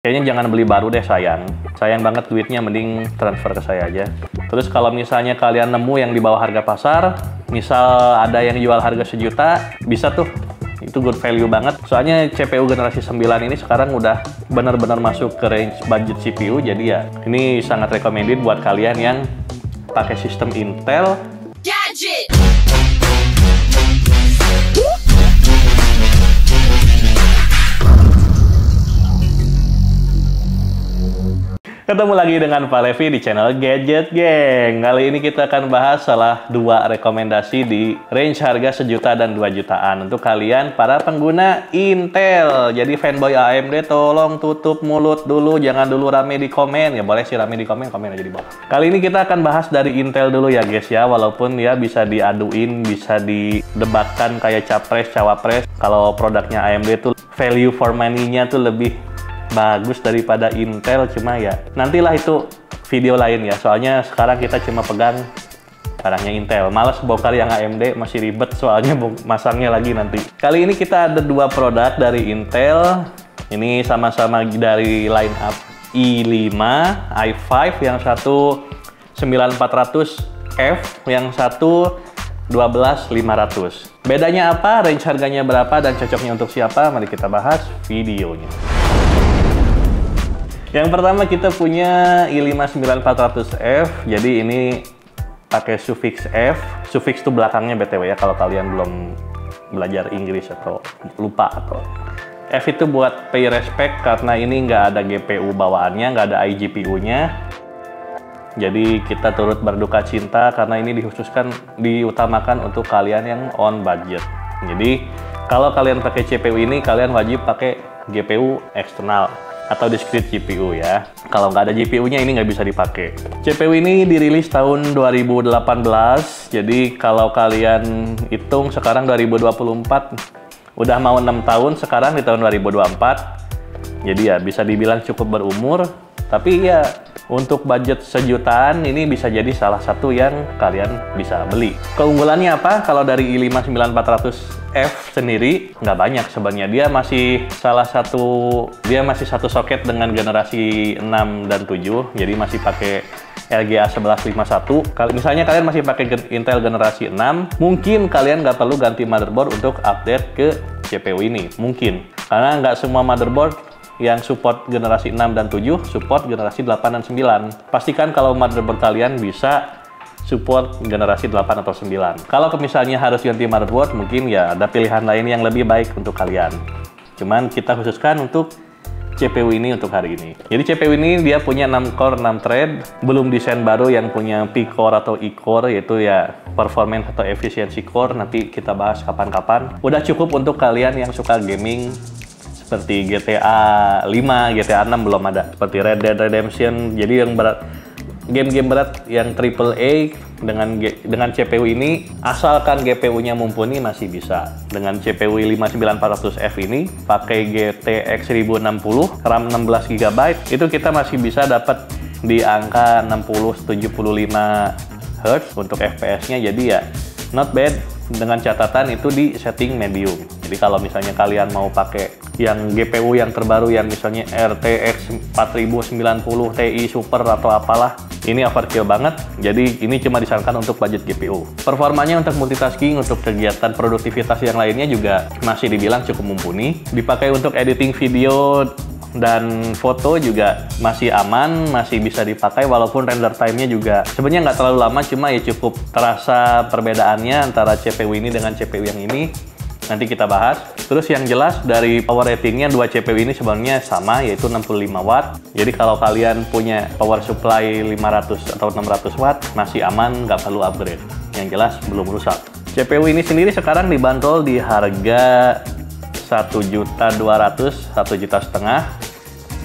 Kayaknya jangan beli baru deh, sayang. Sayang banget duitnya, mending transfer ke saya aja. Terus kalau misalnya kalian nemu yang di bawah harga pasar, misal ada yang jual harga 1 juta, bisa tuh. Itu good value banget. Soalnya CPU generasi 9 ini sekarang udah benar-benar masuk ke range budget CPU. Jadi ya, ini sangat recommended buat kalian yang pakai sistem Intel. Gadget! Ketemu lagi dengan Pak Levi di channel Gadget Geng. Kali ini kita akan bahas salah 2 rekomendasi di range harga 1 juta dan 2 jutaan untuk kalian para pengguna Intel. Jadi fanboy AMD tolong tutup mulut dulu, jangan dulu rame di komen. Ya boleh sih rame di komen, komen aja di bawah. Kali ini kita akan bahas dari Intel dulu ya guys ya, walaupun ya bisa diaduin, bisa didebatkan kayak capres, cawapres. Kalau produknya AMD tuh value for money-nya tuh lebih bagus daripada Intel, cuma ya nantilah itu video lain ya, soalnya sekarang kita cuma pegang barangnya Intel. Males bongkar yang AMD, masih ribet soalnya masangnya lagi nanti. Kali ini kita ada 2 produk dari Intel, ini sama-sama dari line up i5, i5, yang satu 9400F, yang satu 12500. Bedanya apa, range harganya berapa, dan cocoknya untuk siapa? Mari kita bahas videonya. Yang pertama kita punya i5 9400F. Jadi ini pakai suffix F. Suffix itu belakangnya BTW ya, kalau kalian belum belajar Inggris atau lupa atau F itu buat pay respect, karena ini nggak ada GPU bawaannya, nggak ada iGPU-nya. Jadi kita turut berduka cinta karena ini diutamakan untuk kalian yang on budget. Jadi kalau kalian pakai CPU ini, kalian wajib pakai GPU eksternal atau discrete GPU ya. Kalau nggak ada GPU-nya ini nggak bisa dipakai. CPU ini dirilis tahun 2018, jadi kalau kalian hitung sekarang 2024, udah mau 6 tahun sekarang di tahun 2024. Jadi ya bisa dibilang cukup berumur, tapi ya untuk budget 1 jutaan ini bisa jadi salah satu yang kalian bisa beli. Keunggulannya apa? Kalau dari i5 9400F sendiri nggak banyak sebenarnya. Dia masih satu soket dengan generasi 6 dan 7. Jadi masih pakai LGA 1151. Kalau misalnya kalian masih pakai Intel generasi 6, mungkin kalian nggak perlu ganti motherboard untuk update ke CPU ini. Mungkin. Karena nggak semua motherboard yang support generasi 6 dan 7, support generasi 8 dan 9. Pastikan kalau motherboard kalian bisa support generasi 8 atau 9. Kalau misalnya harus ganti motherboard, mungkin ya ada pilihan lain yang lebih baik untuk kalian. Cuman kita khususkan untuk CPU ini untuk hari ini. Jadi CPU ini dia punya 6 core, 6 thread. Belum desain baru yang punya P-core atau E-core, yaitu ya performance atau efisiensi core. Nanti kita bahas kapan-kapan. Udah cukup untuk kalian yang suka gaming seperti GTA 5, GTA 6 belum ada. Seperti Red Dead Redemption. Jadi yang berat, game-game berat yang AAA dengan CPU ini, asalkan GPU-nya mumpuni masih bisa. Dengan CPU i5 9400F ini pakai GTX 1060, RAM 16 GB, itu kita masih bisa dapat di angka 60-75 Hz untuk FPS-nya. Jadi ya not bad, dengan catatan itu di setting medium. Jadi kalau misalnya kalian mau pakai yang GPU yang terbaru yang misalnya RTX 4090 Ti Super atau apalah, ini overkill banget. Jadi ini cuma disarankan untuk budget GPU. Performanya untuk multitasking, untuk kegiatan produktivitas yang lainnya juga masih dibilang cukup mumpuni. Dipakai untuk editing video dan foto juga masih aman, masih bisa dipakai, walaupun render time-nya juga sebenarnya nggak terlalu lama, cuma ya cukup terasa perbedaannya antara CPU ini dengan CPU yang ini. Nanti kita bahas. Terus yang jelas dari power ratingnya, 2 CPU ini sebenarnya sama, yaitu 65 watt. Jadi kalau kalian punya power supply 500 atau 600 watt, masih aman, nggak perlu upgrade. Yang jelas belum rusak. CPU ini sendiri sekarang dibanderol di harga 1.200.000, 1,5 juta.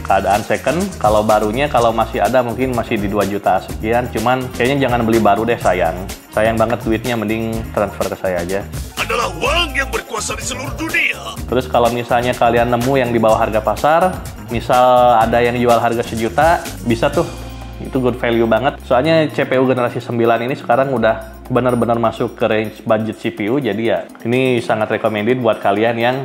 Keadaan second. Kalau barunya, kalau masih ada, mungkin masih di 2 juta sekian. Cuman kayaknya jangan beli baru deh, sayang. Sayang banget duitnya, mending transfer ke saya aja. Adalah uang yang berkuasa di seluruh dunia. Terus kalau misalnya kalian nemu yang di bawah harga pasar, misal ada yang jual harga 1 juta, bisa tuh. Itu good value banget. Soalnya CPU generasi 9 ini sekarang udah benar-benar masuk ke range budget CPU. Jadi ya ini sangat recommended buat kalian yang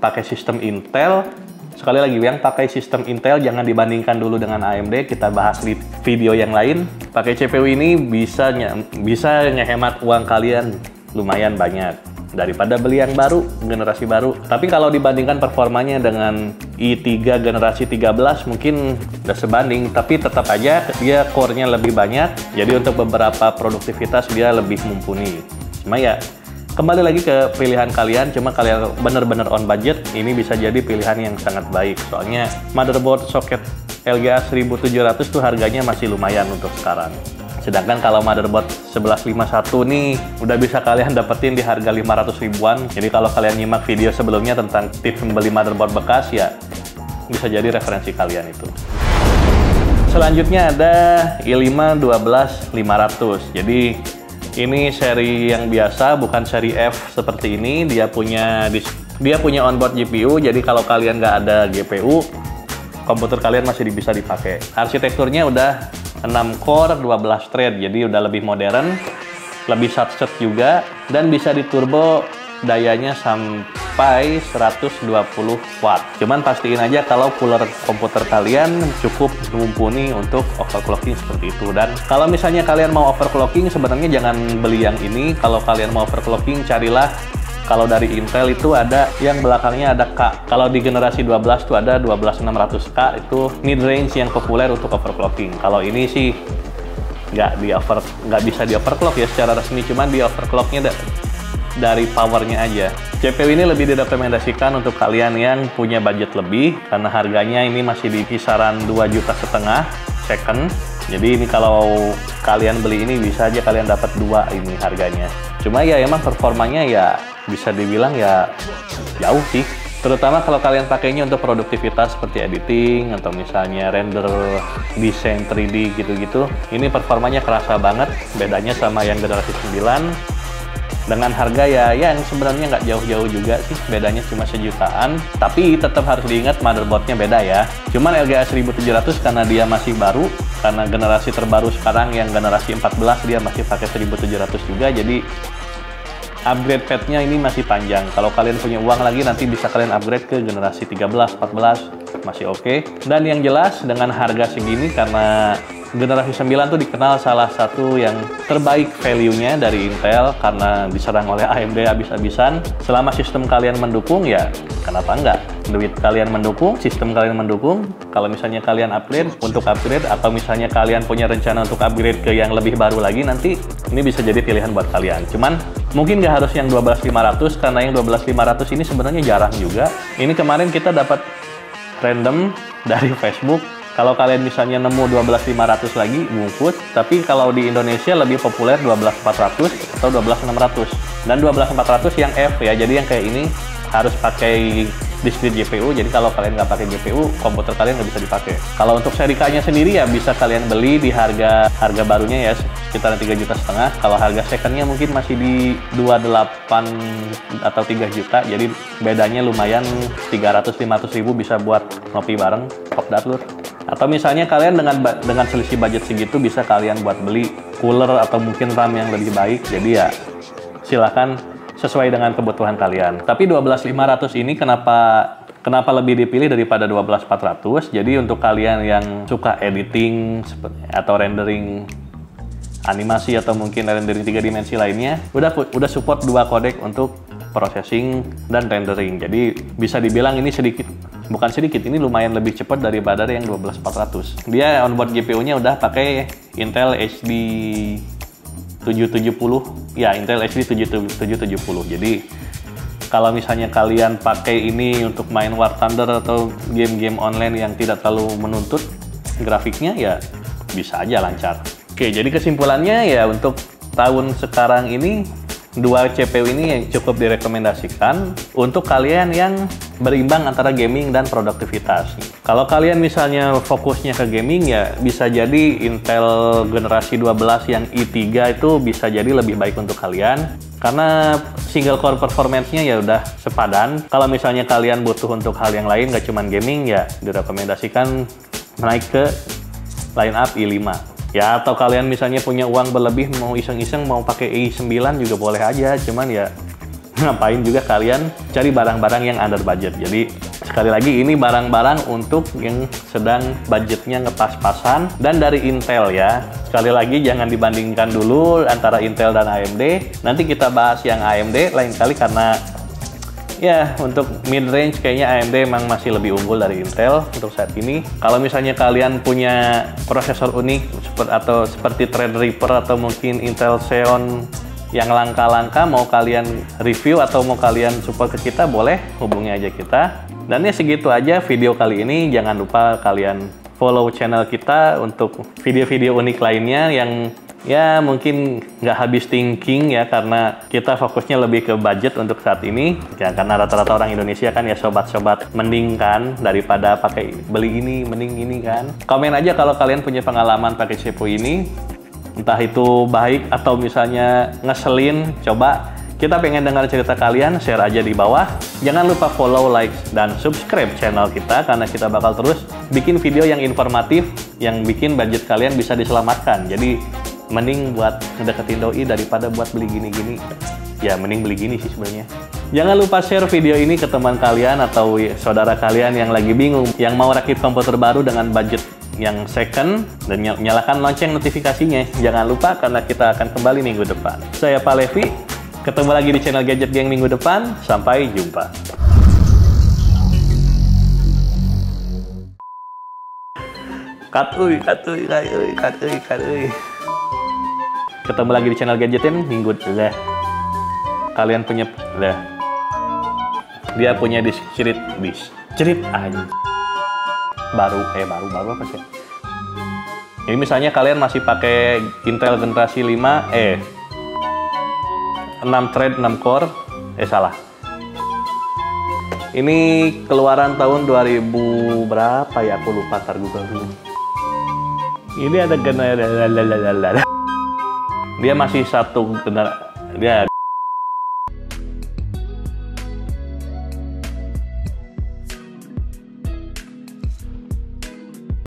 pakai sistem Intel Sekali lagi, yang pakai sistem Intel jangan dibandingkan dulu dengan AMD, kita bahas di video yang lain. Pakai CPU ini bisa ngehemat uang kalian lumayan banyak daripada beli yang baru, generasi baru. Tapi kalau dibandingkan performanya dengan i3 generasi 13 mungkin udah sebanding, tapi tetap aja dia core-nya lebih banyak, jadi untuk beberapa produktivitas dia lebih mumpuni. Cuma ya kembali lagi ke pilihan kalian, cuma kalian bener-bener on budget, ini bisa jadi pilihan yang sangat baik. Soalnya motherboard soket LGA 1700 tuh harganya masih lumayan untuk sekarang. Sedangkan kalau motherboard 1151 nih udah bisa kalian dapetin di harga 500 ribuan. Jadi kalau kalian nyimak video sebelumnya tentang tips membeli motherboard bekas, ya bisa jadi referensi kalian itu. Selanjutnya ada i5 12500. Jadi ini seri yang biasa, bukan seri F seperti ini. Dia punya onboard GPU, jadi kalau kalian nggak ada GPU, komputer kalian masih bisa dipakai. Arsitekturnya udah 6 core, 12 thread, jadi udah lebih modern, lebih satset juga, dan bisa diturbo dayanya sampai 120 watt. Cuman pastiin aja kalau cooler komputer kalian cukup mumpuni untuk overclocking seperti itu. Dan kalau misalnya kalian mau overclocking, sebenarnya jangan beli yang ini. Kalau kalian mau overclocking, carilah, kalau dari Intel itu ada yang belakangnya ada K. Kalau di generasi 12 tuh ada 12600K, itu mid range yang populer untuk overclocking. Kalau ini sih nggak bisa di overclock ya secara resmi, cuman di overclocknya dari powernya aja. CPU ini lebih direkomendasikan untuk kalian yang punya budget lebih, karena harganya ini masih di kisaran 2,5 juta second. Jadi ini kalau kalian beli ini bisa aja kalian dapat 2 ini harganya. Cuma ya emang performanya ya bisa dibilang ya jauh sih. Terutama kalau kalian pakainya untuk produktivitas seperti editing atau misalnya render desain 3D gitu-gitu. Ini performanya kerasa banget, bedanya sama yang generasi 9. Dengan harga ya yang sebenarnya nggak jauh-jauh juga sih, bedanya cuma sejutaan. Tapi tetap harus diingat motherboardnya beda ya. Cuman LGA 1700 karena dia masih baru, karena generasi terbaru sekarang yang generasi 14 dia masih pakai 1700 juga, jadi upgrade path-nya ini masih panjang. Kalau kalian punya uang lagi nanti bisa kalian upgrade ke generasi 13, 14, masih oke. Dan yang jelas dengan harga segini, karena generasi 9 tuh dikenal salah satu yang terbaik value-nya dari Intel karena diserang oleh AMD habis-habisan. Selama sistem kalian mendukung ya kenapa enggak? Duit kalian mendukung, sistem kalian mendukung. Kalau misalnya kalian upgrade atau misalnya kalian punya rencana untuk upgrade ke yang lebih baru lagi, nanti ini bisa jadi pilihan buat kalian. Cuman mungkin nggak harus yang 12500, karena yang 12500 ini sebenarnya jarang juga. Ini kemarin kita dapat random dari Facebook. Kalau kalian misalnya nemu 12500 lagi bungkus, tapi kalau di Indonesia lebih populer 12400 atau 12600. Dan 12400 yang F ya, jadi yang kayak ini harus pakai discrete GPU. Jadi kalau kalian nggak pakai GPU, komputer kalian nggak bisa dipakai. Kalau untuk seri K-nya sendiri ya bisa kalian beli di harga barunya ya sekitar 3,5 juta. Kalau harga secondnya mungkin masih di 28 atau 3 juta. Jadi bedanya lumayan, 300-500 ribu bisa buat ngopi bareng, kopdar lur. Atau misalnya kalian dengan selisih budget segitu bisa kalian buat beli cooler atau mungkin RAM yang lebih baik. Jadi ya silakan sesuai dengan kebutuhan kalian. Tapi 12500 ini kenapa lebih dipilih daripada 12400? Jadi untuk kalian yang suka editing atau rendering animasi atau mungkin rendering 3 dimensi lainnya, udah support 2 codec untuk processing dan rendering. Jadi bisa dibilang ini bukan sedikit, ini lumayan lebih cepat daripada yang 12400. Dia onboard GPU-nya udah pakai Intel HD 770, ya Intel HD 770. Jadi kalau misalnya kalian pakai ini untuk main War Thunder atau game-game online yang tidak terlalu menuntut grafiknya, ya bisa aja lancar. Oke, jadi kesimpulannya ya untuk tahun sekarang ini 2 CPU ini yang cukup direkomendasikan untuk kalian yang berimbang antara gaming dan produktivitas. Kalau kalian misalnya fokusnya ke gaming ya bisa jadi Intel generasi 12 yang i3 itu bisa jadi lebih baik untuk kalian karena single core performance-nya ya udah sepadan. Kalau misalnya kalian butuh untuk hal yang lain gak cuman gaming ya direkomendasikan naik ke line up i5. Ya, atau kalian misalnya punya uang berlebih, mau iseng-iseng, mau pakai i9 juga boleh aja. Cuman ya, ngapain juga kalian cari barang-barang yang under budget. Jadi, Sekali lagi ini barang-barang untuk yang sedang budgetnya ngepas-pasan dan dari Intel ya. Sekali lagi jangan dibandingkan dulu antara Intel dan AMD. Nanti kita bahas yang AMD lain kali karena ya untuk mid range kayaknya AMD emang masih lebih unggul dari Intel untuk saat ini. Kalau misalnya kalian punya prosesor unik atau seperti Threadripper atau mungkin Intel Xeon yang langka-langka mau kalian review atau mau kalian support ke kita, boleh hubungi aja kita. Dan ya segitu aja video kali ini. Jangan lupa kalian follow channel kita untuk video-video unik lainnya yang ya mungkin nggak habis thinking ya, karena kita fokusnya lebih ke budget untuk saat ini ya, karena rata-rata orang Indonesia kan ya sobat-sobat mending kan daripada pakai beli ini, mending ini kan. Komen aja kalau kalian punya pengalaman pakai CPU ini, entah itu baik atau misalnya ngeselin. Coba kita pengen dengar cerita kalian, share aja di bawah. Jangan lupa follow, like, dan subscribe channel kita karena kita bakal terus bikin video yang informatif yang bikin budget kalian bisa diselamatkan. Jadi mending buat ngedeketin doi daripada buat beli gini-gini. Ya mending beli gini sih sebenarnya. Jangan lupa share video ini ke teman kalian atau saudara kalian yang lagi bingung, yang mau rakit komputer baru dengan budget yang second, dan nyalakan lonceng notifikasinya. Jangan lupa karena kita akan kembali minggu depan. Saya Pak Levi, ketemu lagi di channel Gadget Gang minggu depan. Sampai jumpa. Katuy. Ketemu lagi di channel Gadgetin minggu lah. Kalian punya lah. Dia punya cerit aja. Baru apa sih? Ini misalnya kalian masih pakai Intel generasi 5 6 thread 6 core, salah. Ini keluaran tahun 2000 berapa ya? Aku lupa, ntar Google dulu. Ini ada dia masih satu dia